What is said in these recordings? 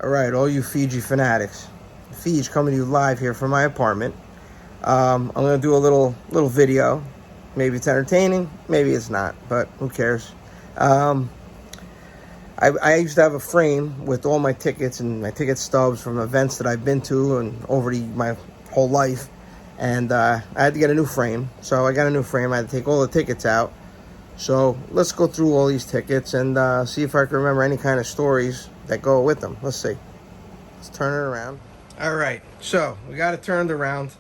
All right, all you Fiji fanatics. Fiji coming to you live here from my apartment. I'm gonna do a little video. Maybe it's entertaining, maybe it's not, but who cares? Um, I used to have a frame with all my tickets and my ticket stubs from events that I've been to and over my whole life, and I had to get a new frame. So I got a new frame. I had to take all the tickets out. So let's go through all these tickets and see if I can remember any kind of stories that go with them. Let's see. Let's turn it around. All right, so we got it turned around.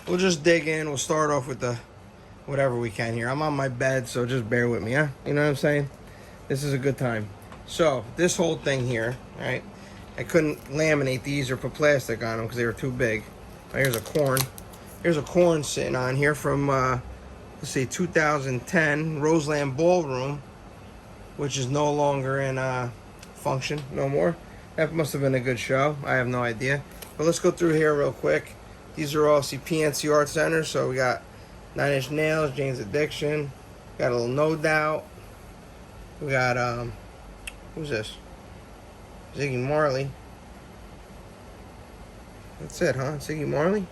We'll just dig in. We'll start off with the whatever we can here. I'm on my bed, so just bear with me, huh? You know what I'm saying? This is a good time. So this whole thing here, right? I couldn't laminate these or put plastic on them because they were too big. Here's a corn. Here's a corn sitting on here from let's see, 2010 Roseland Ballroom, which is no longer in function no more. That must have been a good show. I have no idea. But let's go through here real quick. These are all PNC Art Center. So we got Nine Inch Nails, Jane's Addiction. Got a little No Doubt. We got who's this? Ziggy Marley. That's it, huh? Ziggy Marley.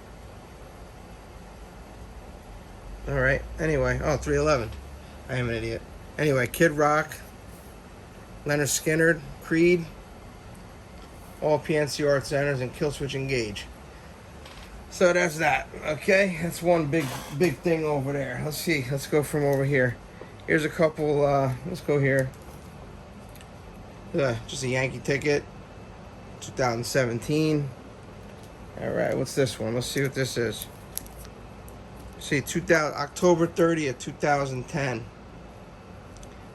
All right. Anyway, 311. I am an idiot. Anyway, Kid Rock, Leonard Skinner, Creed, all PNC Art Centers, and Killswitch Engage. So that's that. Okay, that's one big thing over there. Let's see. Let's go from over here. Here's a couple. Let's go here. Just a Yankee ticket, 2017. All right. What's this one? Let's see what this is. See, October 30th, 2010.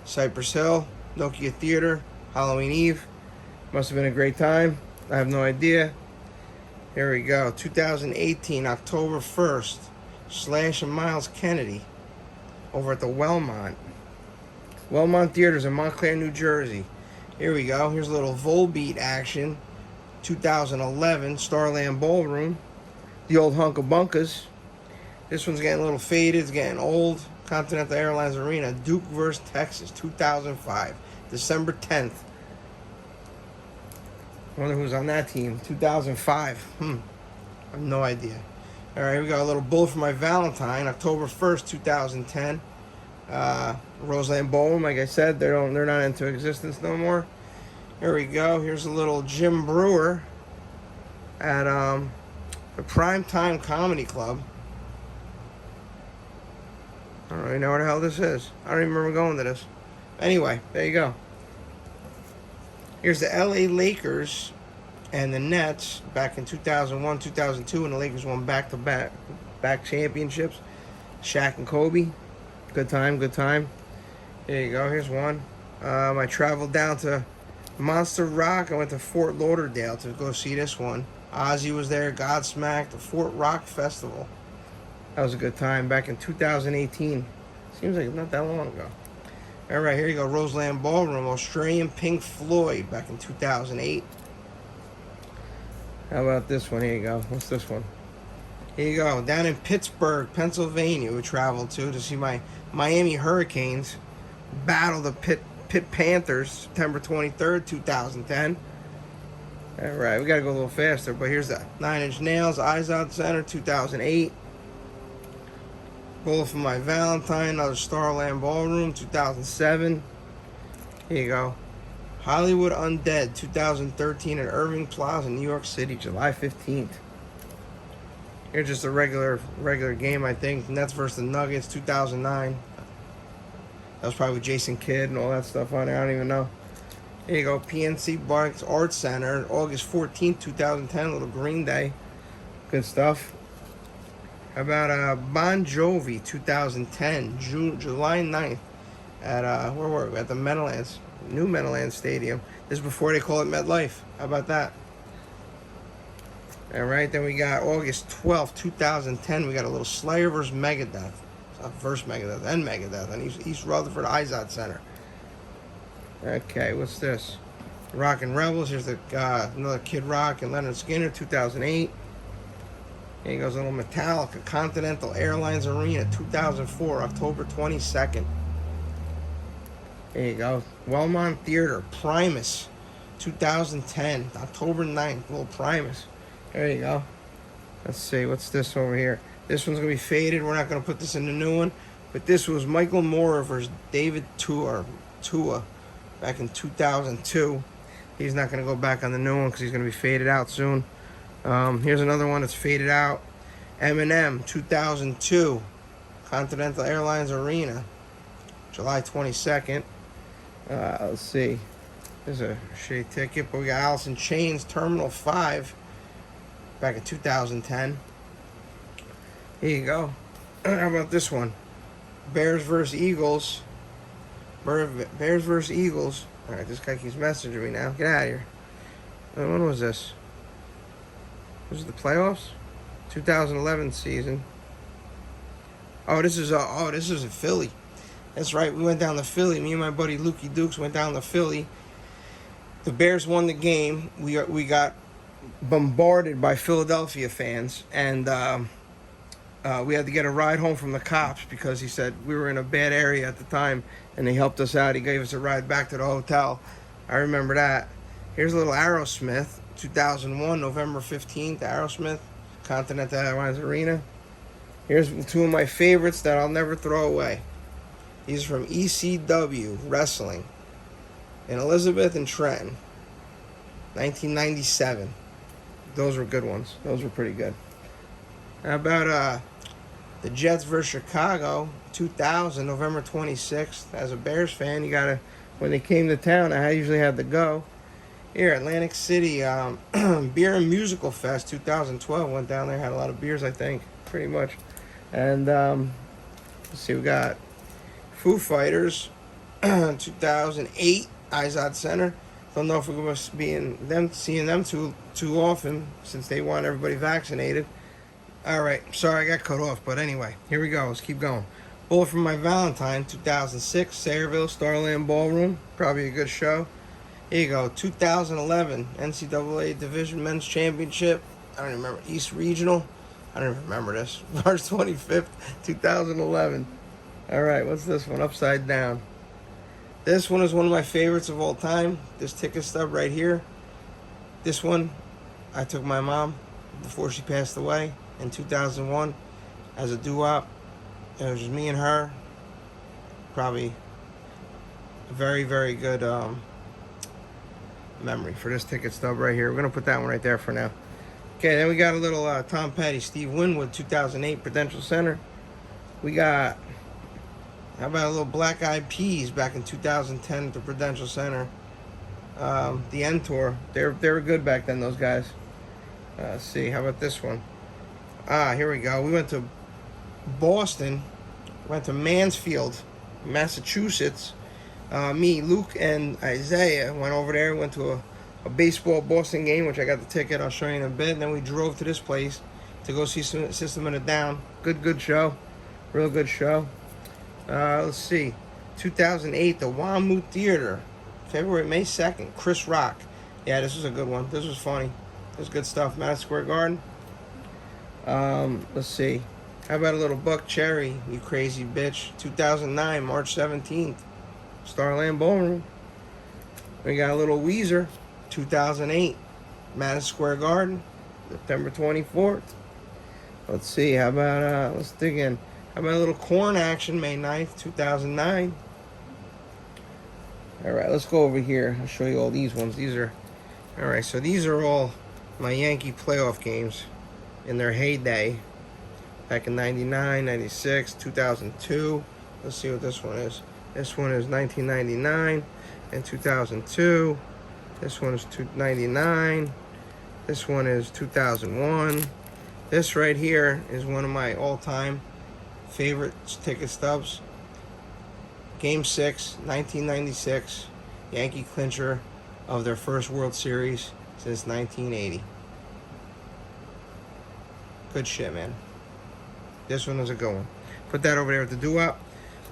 Cypress Hill, Nokia Theater, Halloween Eve. Must have been a great time. I have no idea. Here we go. 2018, October 1st. Slash and Miles Kennedy over at the Wellmont Theaters in Montclair, New Jersey. Here we go. Here's a little Volbeat action. 2011, Starland Ballroom. The old Hunka Bunkas. This one's getting a little faded. It's getting old. Continental Airlines Arena, Duke vs. Texas, 2005, December 10th. I wonder who's on that team. 2005. I have no idea. All right, we got a little Bull for My Valentine, October 1st, 2010. Roseland Ballroom, like I said, they're not into existence no more. Here we go. Here's a little Jim Brewer at the Primetime Comedy Club. I don't really know what the hell this is. I don't even remember going to this. Anyway, there you go. Here's the LA Lakers and the Nets back in 2001, 2002, when the Lakers won back-to-back championships. Shaq and Kobe. Good time. There you go. Here's one. I traveled down to Monster Rock. I went to Fort Lauderdale to go see this one. Ozzy was there. Godsmack. The Fort Rock Festival. That was a good time back in 2018. Seems like not that long ago. All right, here you go. Roseland Ballroom, Australian Pink Floyd back in 2008. How about this one? Here you go. What's this one? Here you go. Down in Pittsburgh, Pennsylvania, we traveled to see my Miami Hurricanes battle the Pitt Panthers, September 23rd, 2010. All right, we got to go a little faster, but here's the Nine Inch Nails, Eyes Out Center, 2008. Bull for My Valentine, another Starland Ballroom, 2007. Here you go. Hollywood Undead, 2013 at Irving Plaza, New York City, July 15th. Here's just a regular game, I think. Nets versus the Nuggets, 2009. That was probably with Jason Kidd and all that stuff on there. I don't even know. Here you go. PNC Park Art Center, August 14th, 2010. A little Green Day. Good stuff. How about Bon Jovi, 2010, July 9th at, where were we? At the Meadowlands, new Meadowlands Stadium. This is before they call it MetLife. How about that? All right, then we got August 12th, 2010. We got a little Slayer versus Megadeth. Versus Megadeth and Megadeth and East Rutherford Izod Center. Okay, what's this? Rock and Rebels. Here's the another Kid Rock and Leonard Skinner, 2008. Here goes a little Metallica, Continental Airlines Arena, 2004, October 22nd. There you go. Wellmont Theater, Primus, 2010, October 9th, little Primus. There you go. Let's see, what's this over here? This one's going to be faded. We're not going to put this in the new one. But this was Michael Moore versus David Tua back in 2002. He's not going to go back on the new one because he's going to be faded out soon. Here's another one that's faded out. Eminem, 2002. Continental Airlines Arena, July 22nd. Let's see. There's a shitty ticket, but we got Alice in Chains, Terminal 5, back in 2010. Here you go. How about this one? Bears versus Eagles. Bears versus Eagles. All right, this guy keeps messaging me now. Get out of here. When was this? Was it the playoffs? 2011 season. Oh, this is in Philly. That's right. We went down to Philly. Me and my buddy Lukey Dukes went down to Philly. The Bears won the game. We got bombarded by Philadelphia fans, and we had to get a ride home from the cops because he said we were in a bad area at the time, and they helped us out. He gave us a ride back to the hotel. I remember that. Here's a little Aerosmith, 2001, November 15th, Aerosmith, Continental Airlines Arena. Here's two of my favorites that I'll never throw away. These are from ECW Wrestling in Elizabeth and Trenton, 1997. Those were good ones. Those were pretty good. How about the Jets versus Chicago, 2000, November 26th. As a Bears fan, you gotta, when they came to town, I usually had to go. Here, Atlantic City Beer and Musical Fest, 2012. Went down there, had a lot of beers, I think, pretty much. And let's see, we got Foo Fighters, 2008, Izod Center. Don't know if we're going to be seeing them too often since they want everybody vaccinated. All right, sorry I got cut off, but anyway, here we go. Let's keep going. Bullet for My Valentine, 2006, Sayreville, Starland Ballroom. Probably a good show. Here you go, 2011, NCAA Division Men's Championship. I don't even remember. East Regional. I don't even remember this. March 25th, 2011. All right, what's this one? Upside Down. This one is one of my favorites of all time. This ticket stub right here. This one, I took my mom before she passed away in 2001 as a doo-wop. It was just me and her. Probably a very, very good memory for this ticket stub right here. We're going to put that one right there for now. Okay, then we got a little Tom Petty, Steve Winwood, 2008, Prudential Center. We got, how about a little Black Eyed Peas back in 2010 at the Prudential Center. The End Tour. They were good back then, those guys. Let's see, how about this one? Here we go. We went to Boston. Went to Mansfield, Massachusetts. Me, Luke, and Isaiah went over there. Went to a baseball Boston game, which I got the ticket. I'll show you in a bit. And then we drove to this place to go see System of a Down. Good show. Real good show. Let's see. 2008, the WAMU Theater. May 2nd. Chris Rock. Yeah, this was a good one. This was funny. This was good stuff. Madison Square Garden. Let's see. How about a little Buck Cherry, you crazy bitch. 2009, March 17th. Starland Ballroom. We got a little Weezer. 2008, Madison Square Garden. September 24th. Let's see. How about, let's dig in. How about a little Korn action, May 9th, 2009. All right, let's go over here. I'll show you all these ones. These are, all right, so these are all my Yankee playoff games in their heyday. Back in 99, 96, 2002. Let's see what this one is. This one is 1999 and 2002. This one is 299. This one is 2001. This right here is one of my all-time favorite ticket stubs. Game 6, 1996. Yankee clincher of their first World Series since 1980. Good shit, man. This one was a good one. Put that over there at the doo-wop.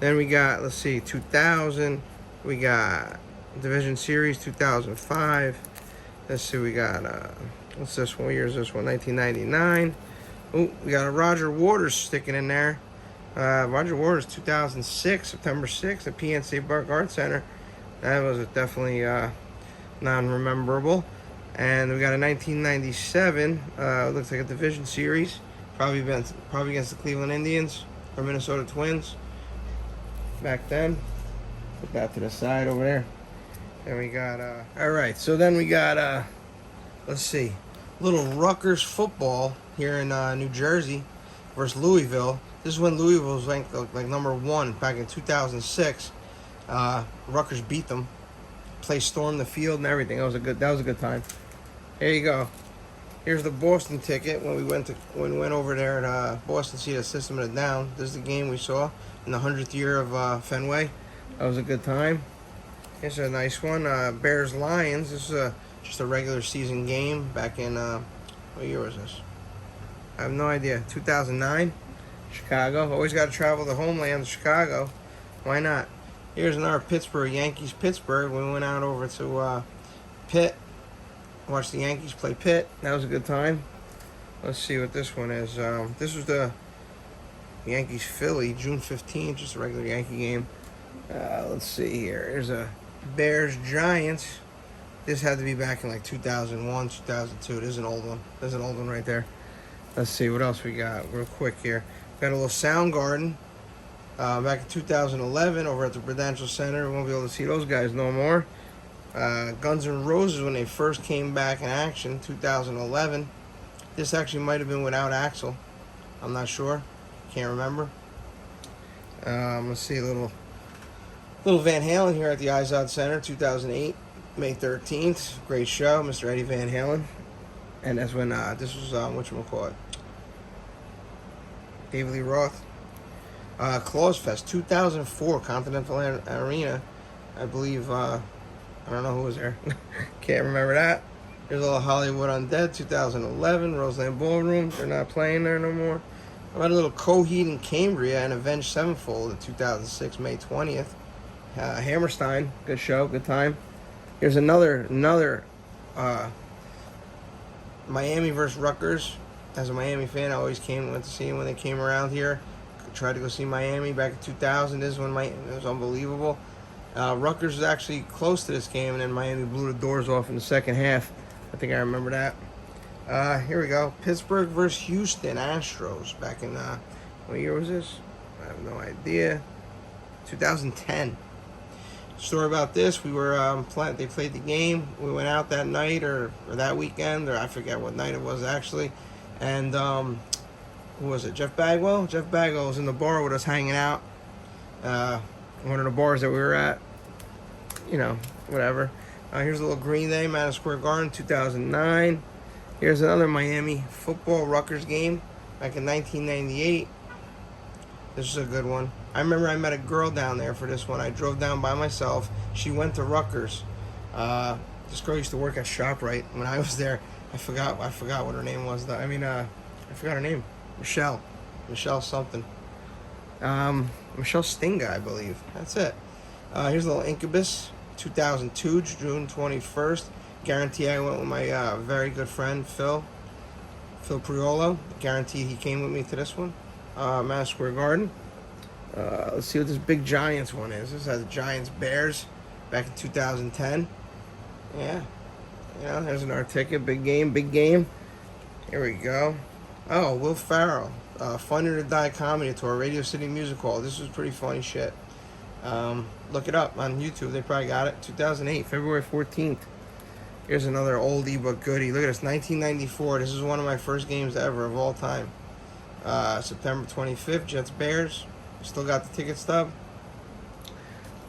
Then we got, let's see, 2000. We got Division Series 2005. Let's see, we got, what's this one? What year is this one? 1999. Oh, we got a Roger Waters sticking in there. Roger Waters 2006, September 6th at PNC Park Art Center. That was definitely non-rememberable. And we got a 1997. Looks like a division series, probably against the Cleveland Indians or Minnesota Twins back then. Put that to the side over there. And we got all right. So then we got let's see, little Rutgers football here in New Jersey versus Louisville. This is when Louisville was ranked like #1 back in 2006. Rutgers beat them. Play stormed the field and everything. That was a good time. Here you go. Here's the Boston ticket when we went over there at Boston to see the System of a Down. This is the game we saw in the 100th year of Fenway. That was a good time. Here's a nice one. Bears Lions. This is just a regular season game back in what year was this? I have no idea. 2009. Chicago. Always got to travel the homeland of Chicago. Why not? Here's another Pittsburgh, Yankees Pittsburgh. We went out over to Pitt. Watched the Yankees play Pitt. That was a good time. Let's see what this one is. This was the Yankees Philly, June 15th. Just a regular Yankee game. Let's see here. Here's a Bears Giants. This had to be back in like 2001, 2002. This is an old one. There's an old one right there. Let's see what else we got real quick here. Got a little Soundgarden back in 2011 over at the Prudential Center. We won't be able to see those guys no more. Guns N' Roses when they first came back in action, 2011. This actually might have been without Axl. I'm not sure. Can't remember. Let's see a little Van Halen here at the Izod Center, 2008, May 13th. Great show, Mr. Eddie Van Halen. And that's when this was whatchamacallit, David Lee Roth. Claus Fest, 2004, Continental Arena. I believe, I don't know who was there. Can't remember that. There's a little Hollywood Undead, 2011, Roseland Ballroom. They're not playing there no more. I had a little Coheed and Cambria and Avenged Sevenfold in 2006, May 20th. Hammerstein, good show, good time. Here's another Miami versus Rutgers. As a Miami fan, I always went to see them when they came around here. Tried to go see Miami back in 2000. This is when it was unbelievable. Rutgers was actually close to this game, and then Miami blew the doors off in the second half. I think I remember that. Here we go. Pittsburgh versus Houston Astros back in, what year was this? I have no idea. 2010. Story about this, we were they played the game. We went out that night or that weekend, or I forget what night it was actually. And who was it? Jeff Bagwell? Jeff Bagwell was in the bar with us hanging out. One of the bars that we were at. You know, whatever. Here's a little Green Day, Madison Square Garden, 2009. Here's another Miami football Rutgers game back in 1998. This is a good one. I remember I met a girl down there for this one. I drove down by myself. She went to Rutgers. This girl used to work at ShopRite when I was there. I forgot what her name was. I forgot her name. Michelle something. Michelle Stinga, I believe. That's it. Here's a little Incubus, 2002, June 21st. Guarantee I went with my very good friend Phil Priolo. Guarantee he came with me to this one. Madison Square Garden. Let's see what this big Giants one is. This has Giants Bears back in 2010. Yeah. There's another ticket. Big game. Here we go. Oh, Will Ferrell. Funny to Die Comedy Tour, Radio City Music Hall. This was pretty funny shit. Look it up on YouTube. They probably got it. 2008, February 14th. Here's another oldie but goodie. Look at this, 1994. This is one of my first games ever of all time. September 25th, Jets Bears. Still got the ticket stub.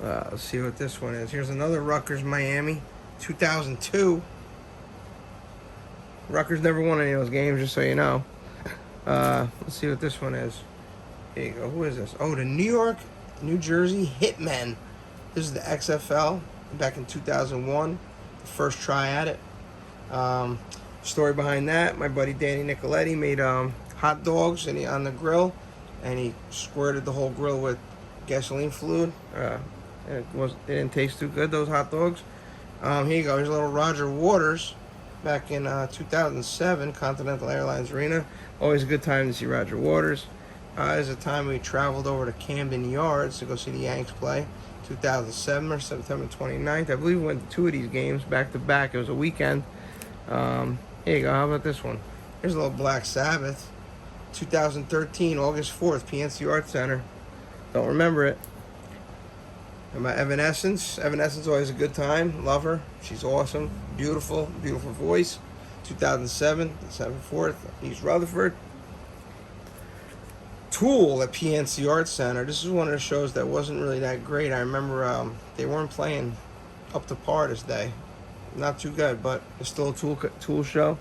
Let's see what this one is. Here's another Rutgers Miami, 2002. Rutgers never won any of those games, just so you know. Let's see what this one is. Here you go. Who is this? Oh, the New Jersey Hitmen. This is the XFL back in 2001. The first try at it. Story behind that, my buddy Danny Nicoletti made hot dogs on the grill, and he squirted the whole grill with gasoline fluid. It didn't taste too good, those hot dogs. Here you go. Here's a little Roger Waters back in 2007, Continental Airlines Arena. Always a good time to see Roger Waters. There's a time we traveled over to Camden Yards to go see the Yanks play. 2007 or September 29th. I believe we went to 2 of these games back to back. It was a weekend. Here you go. How about this one? Here's a little Black Sabbath. 2013, August 4th, PNC Art Center. Don't remember it. And my Evanescence. Evanescence always a good time. Love her. She's awesome. Beautiful, beautiful voice. 2007, December 4th, East Rutherford. Tool at PNC Art Center. This is one of the shows that wasn't really that great. I remember they weren't playing up to par this day. Not too good, but it's still a Tool show.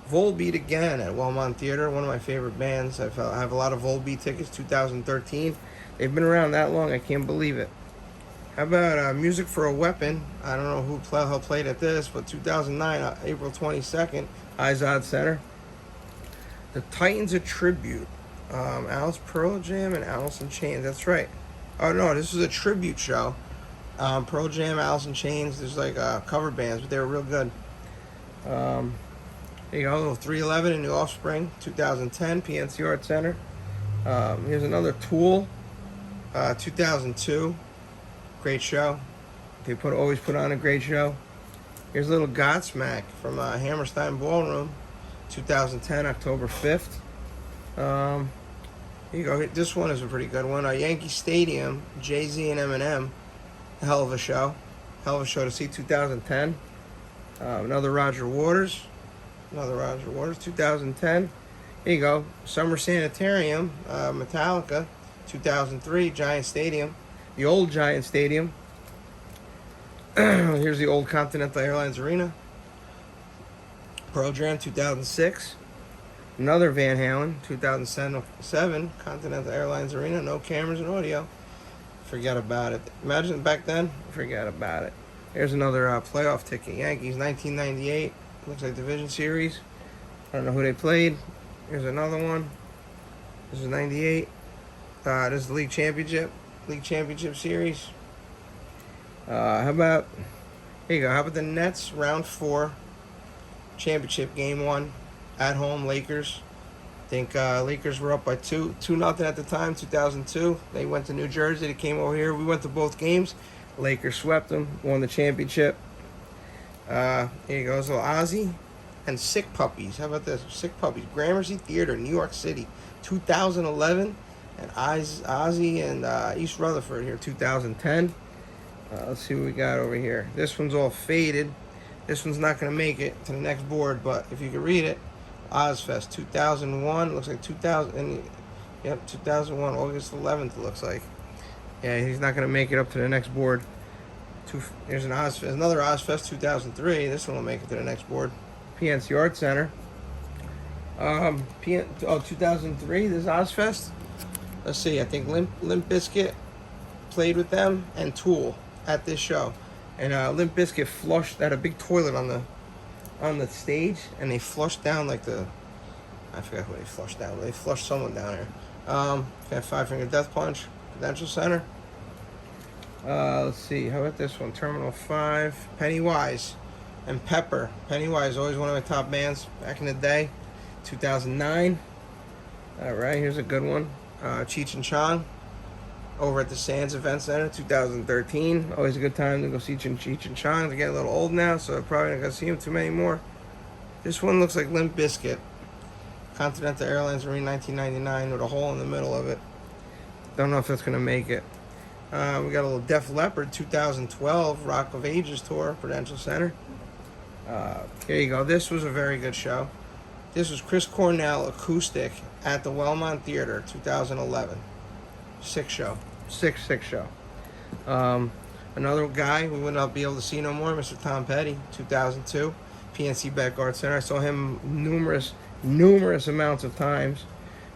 Volbeat again at Wellmont Theater, one of my favorite bands. I have a lot of Volbeat tickets, 2013. They've been around that long, I can't believe it. How about Music for a Weapon? I don't know who played at this, but 2009, April 22nd, Izod Center. The Titans a Tribute. Alice Pearl Jam and Alice in Chains, that's right. Oh no, this is a tribute show. Pearl Jam, Alice in Chains, there's like cover bands, but they were real good. There you go, a little 311 in New Offspring, 2010, PNC Art Center. Here's another Tool, 2002. Great show. They always put on a great show. Here's a little Godsmack from Hammerstein Ballroom, 2010, October 5th. Here you go. This one is a pretty good one. Yankee Stadium, Jay-Z and Eminem. Hell of a show. Hell of a show to see, 2010. Another Roger Waters. 2010. Here you go. Summer Sanitarium, Metallica, 2003, Giant Stadium. The old Giant Stadium. Here's the old Continental Airlines Arena. Pearl Jam, 2006. Another Van Halen, 2007, Continental Airlines Arena. No cameras and audio. Forget about it. Imagine back then. Forget about it. Here's another playoff ticket. Yankees, 1998. Looks like Division Series. I don't know who they played. Here's another one. This is 98. This is the League Championship Series. How about, here you go. How about the Nets round 4 championship game 1 at home, Lakers. I think Lakers were up by 2-0 at the time, 2002. They went to New Jersey. They came over here. We went to both games. Lakers swept them, won the championship. Here you go. Little Ozzy and Sick Puppies. How about this? Sick Puppies. Gramercy Theater, New York City, 2011. And Ozzy and East Rutherford here, 2010. Let's see what we got over here. This one's all faded. This one's not going to make it to the next board, but if you can read it, Ozfest, 2001. Looks like 2000. Yep, 2001, August 11th, it looks like. Yeah, he's not going to make it up to the next board. Here's an Ozfest, another Ozfest, 2003. This one will make it to the next board. PNC Art Center. 2003, this is Ozfest. Let's see, I think Limp Bizkit played with them and Tool at this show. And Limp Bizkit flushed, had a big toilet on the stage, and they flushed down like I forgot who they flushed down. They flushed someone down there. Got Five Finger Death Punch, Prudential Center. Let's see, how about this one? Terminal 5, Pennywise and Pepper. Pennywise, always one of my top bands back in the day. 2009. All right, here's a good one. Cheech and Chong over at the Sands Event Center, 2013. Always a good time to go see Cheech and Chong. They're getting a little old now, so I'm probably not going to see them too many more. This one looks like Limp Bizkit. Continental Airlines Arena, 1999, with a hole in the middle of it. Don't know if that's going to make it. We got a little Def Leppard, 2012, Rock of Ages tour, Prudential Center. Here you go. This was a very good show. This was Chris Cornell acoustic at the Wellmont Theater, 2011. Sick show. Sick show. Another guy we would not be able to see no more, Mr. Tom Petty, 2002, PNC Beck Art Center. I saw him numerous amounts of times.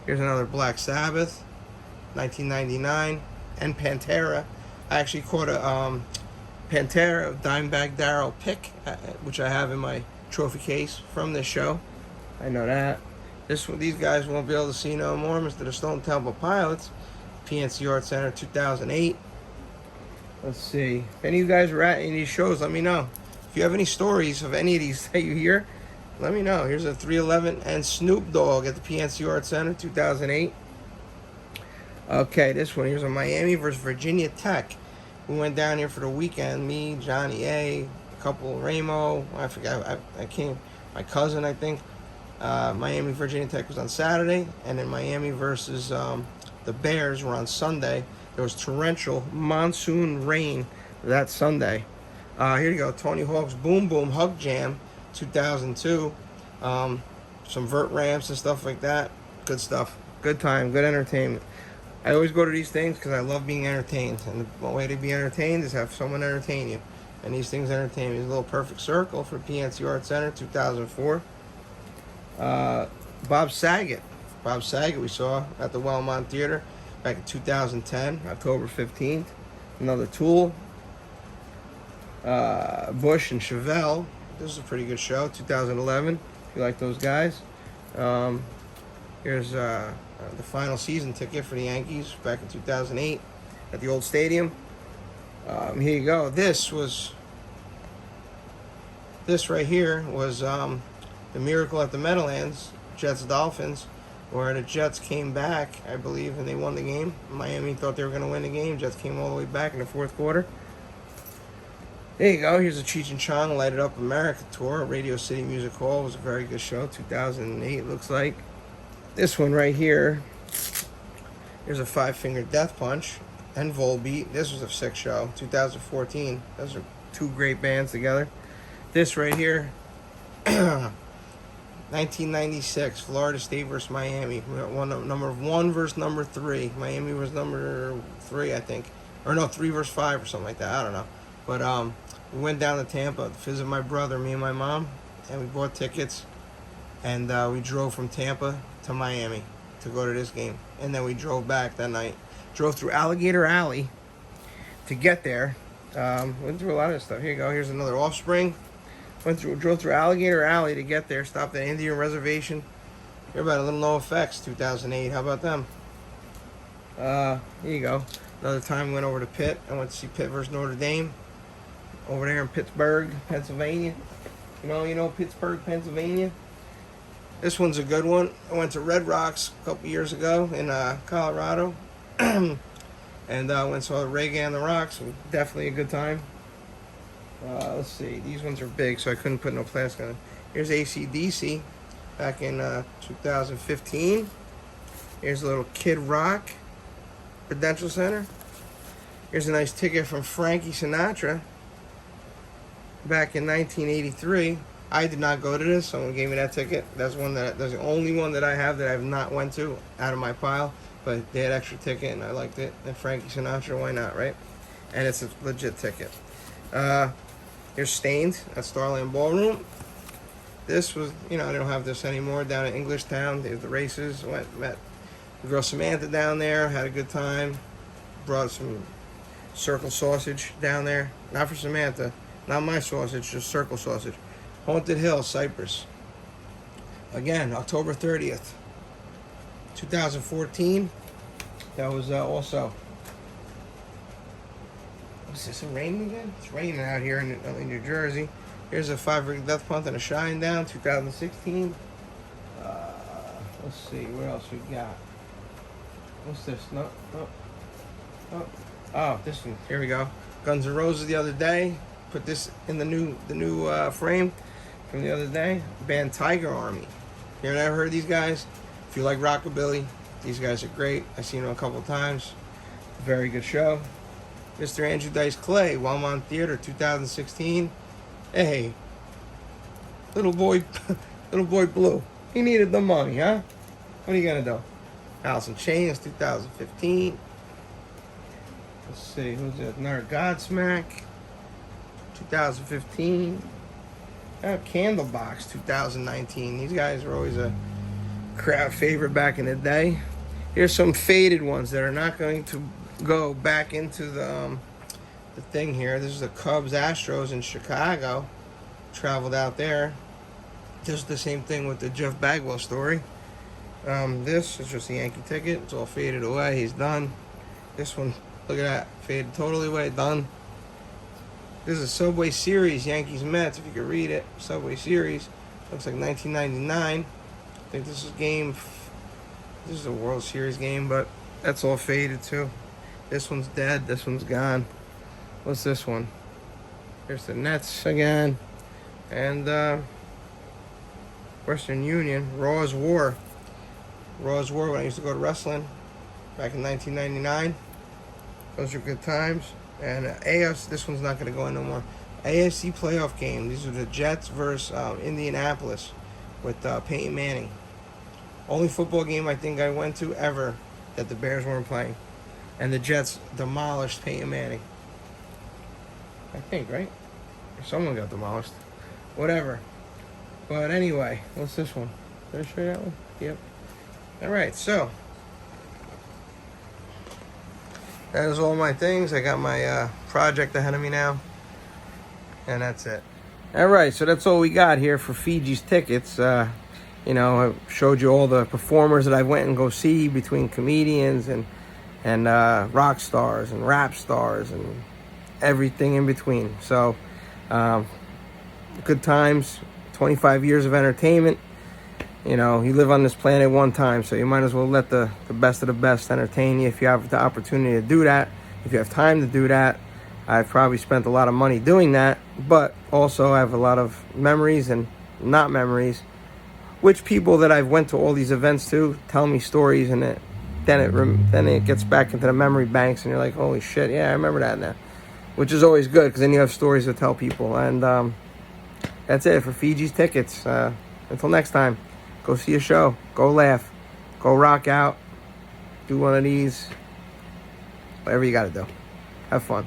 Here's another Black Sabbath, 1999, and Pantera. I actually caught a Pantera Dimebag Darrell pick, which I have in my trophy case from this show. I know that. These guys won't be able to see no more. Mr. The Stone Temple Pilots, PNC Art Center, 2008. Let's see. If any of you guys were at any of these shows, let me know. If you have any stories of any of these that you hear, let me know. Here's a 311 and Snoop Dogg at the PNC Art Center, 2008. Okay, this one. Here's a Miami versus Virginia Tech. We went down here for the weekend. Me, Johnny A, a couple, Ramo. I forgot. I came. My cousin, I think. Miami, Virginia Tech was on Saturday, and then Miami versus the Bears were on Sunday. There was torrential monsoon rain that Sunday. Here you go, Tony Hawk's Boom Boom Hug Jam, 2002. Some vert ramps and stuff like that. Good stuff. Good time. Good entertainment. I always go to these things because I love being entertained, and the way to be entertained is have someone entertain you. And these things entertain me. There's a little Perfect Circle for PNC Art Center, 2004. Bob Saget. Bob Saget we saw at the Wellmont Theater back in 2010, October 15th. Another Tool. Bush and Chevelle. This is a pretty good show, 2011, if you like those guys. Here's the final season ticket for the Yankees back in 2008 at the old stadium. Here you go. This right here was the Miracle at the Meadowlands, Jets Dolphins, where the Jets came back, I believe, and they won the game. Miami thought they were going to win the game. Jets came all the way back in the fourth quarter. There you go. Here's a Cheech and Chong Light It Up America tour. Radio City Music Hall was a very good show. 2008 looks like. This one right here. Here's a Five Finger Death Punch and Volbeat. This was a sick show. 2014. Those are two great bands together. This right here. 1996. Florida State versus Miami. Number 1 versus number 3. Miami was number 3, I think. Or no, 3 versus 5 or something like that. I don't know. But we went down to Tampa to visit my brother, me and my mom, and we bought tickets, and we drove from Tampa to Miami to go to this game, and then we drove back that night. Drove through Alligator Alley to get there. Went through a lot of stuff. Here you go. Here's another Offspring. Drove through Alligator Alley to get there. Stopped at Indian Reservation. Hear about a little NoFX, 2008. How about them? Here you go. Another time we went over to Pitt. I went to see Pitt versus Notre Dame. Over there in Pittsburgh, Pennsylvania. You know Pittsburgh, Pennsylvania. This one's a good one. I went to Red Rocks a couple years ago in Colorado. And went and saw Reggae on the Rocks. Definitely a good time. Let's see. These ones are big, so I couldn't put no plastic on them. Here's AC/DC back in 2015. Here's a little Kid Rock Prudential Center. Here's a nice ticket from Frankie Sinatra back in 1983. I did not go to this. Someone gave me that ticket. That's the only one that I have that I have not went to out of my pile. But they had extra ticket and I liked it. And Frankie Sinatra, why not, right? And it's a legit ticket. Here's Stained at Starland Ballroom. This was, they don't have this anymore down in Englishtown. There's the races. Met the girl Samantha down there. Had a good time. Brought some circle sausage down there. Not for Samantha. Not my sausage, just circle sausage. Haunted Hill, Cypress. Again, October 30th, 2014. That was also... Is this raining again? It's raining out here in New Jersey. Here's a Five Ring Death Punch and a Shine Down, 2016. Let's see, what else we got? What's this? No. Oh, this one. Here we go. Guns N' Roses the other day. Put this in the new frame from the other day. Band Tiger Army. You ever heard of these guys? If you like rockabilly, these guys are great. I've seen them a couple times. Very good show. Mr. Andrew Dice Clay, Wellmont Theater, 2016. Hey, little boy Blue. He needed the money, huh? What are you gonna do? Alice in Chains, 2015. Let's see, who's it? Another Godsmack, 2015. Candlebox, 2019. These guys were always a crowd favorite back in the day. Here's some faded ones that are not going to go back into the thing here. This is the Cubs Astros in Chicago. Traveled out there. Just the same thing with the Jeff Bagwell story. This is just a Yankee ticket. It's all faded away. He's done. This one, look at that. Faded totally away. Done. This is a Subway Series, Yankees Mets, if you could read it. Subway Series. Looks like 1999. I think this is this is a World Series game, but that's all faded too. This one's dead. This one's gone. What's this one? Here's the Nets again. And Western Union, Raw's War. Raw's War when I used to go to wrestling back in 1999. Those are good times. And AFC, this one's not going to go in no more. AFC playoff game. These are the Jets versus Indianapolis with Peyton Manning. Only football game I think I went to ever that the Bears weren't playing. And the Jets demolished Peyton Manning. I think, right? Or someone got demolished. Whatever. But anyway, what's this one? Did I show you that one? Yep. Alright, so that is all my things. I got my project ahead of me now. And that's it. Alright, so that's all we got here for Fiji's tickets. You know, I showed you all the performers that I went and go see, between comedians and rock stars and rap stars and everything in between. So, good times, 25 years of entertainment. You know, you live on this planet one time, so you might as well let the best of the best entertain you if you have the opportunity to do that, if you have time to do that. I've probably spent a lot of money doing that, but also I have a lot of memories and not memories, which people that I've went to all these events to tell me stories, and then it gets back into the memory banks, and you're like, holy shit, yeah, I remember that now, which is always good because then you have stories to tell people. And that's it for Fiji's tickets. Until next time. Go see a show. Go laugh. Go rock out. Do one of these. Whatever you got to do. Have fun.